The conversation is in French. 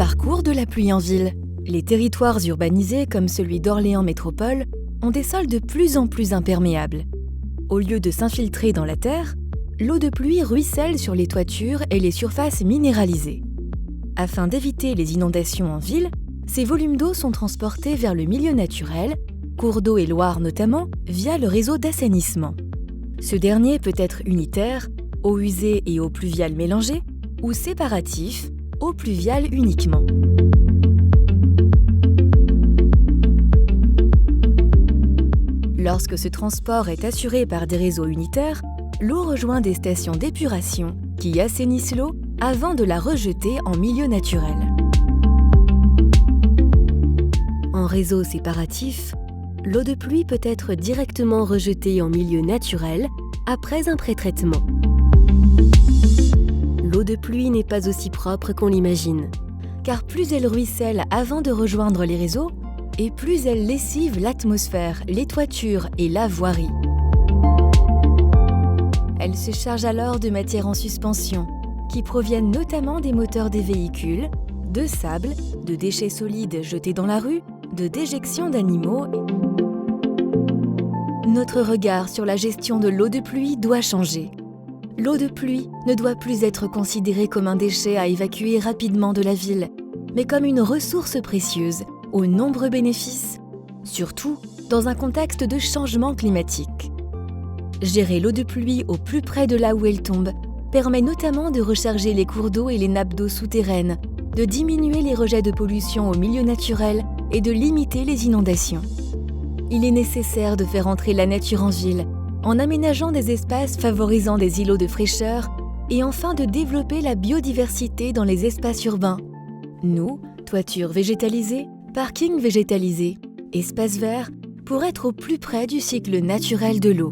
Parcours de la pluie en ville. Les territoires urbanisés comme celui d'Orléans Métropole ont des sols de plus en plus imperméables. Au lieu de s'infiltrer dans la terre, l'eau de pluie ruisselle sur les toitures et les surfaces minéralisées. Afin d'éviter les inondations en ville, ces volumes d'eau sont transportés vers le milieu naturel, cours d'eau et Loire notamment, via le réseau d'assainissement. Ce dernier peut être unitaire, eau usée et eau pluviale mélangée, ou séparatif, eau pluviale uniquement. Lorsque ce transport est assuré par des réseaux unitaires, l'eau rejoint des stations d'épuration qui assainissent l'eau avant de la rejeter en milieu naturel. En réseau séparatif, l'eau de pluie peut être directement rejetée en milieu naturel après un pré-traitement. L'eau de pluie n'est pas aussi propre qu'on l'imagine, car plus elle ruisselle avant de rejoindre les réseaux, et plus elle lessive l'atmosphère, les toitures et la voirie. Elle se charge alors de matières en suspension, qui proviennent notamment des moteurs des véhicules, de sable, de déchets solides jetés dans la rue, de déjections d'animaux. Notre regard sur la gestion de l'eau de pluie doit changer. L'eau de pluie ne doit plus être considérée comme un déchet à évacuer rapidement de la ville, mais comme une ressource précieuse, aux nombreux bénéfices, surtout dans un contexte de changement climatique. Gérer l'eau de pluie au plus près de là où elle tombe permet notamment de recharger les cours d'eau et les nappes d'eau souterraines, de diminuer les rejets de pollution au milieu naturel et de limiter les inondations. Il est nécessaire de faire entrer la nature en ville, en aménageant des espaces favorisant des îlots de fraîcheur et enfin de développer la biodiversité dans les espaces urbains. Nous, toitures végétalisées, parkings végétalisés, espaces verts, pour être au plus près du cycle naturel de l'eau.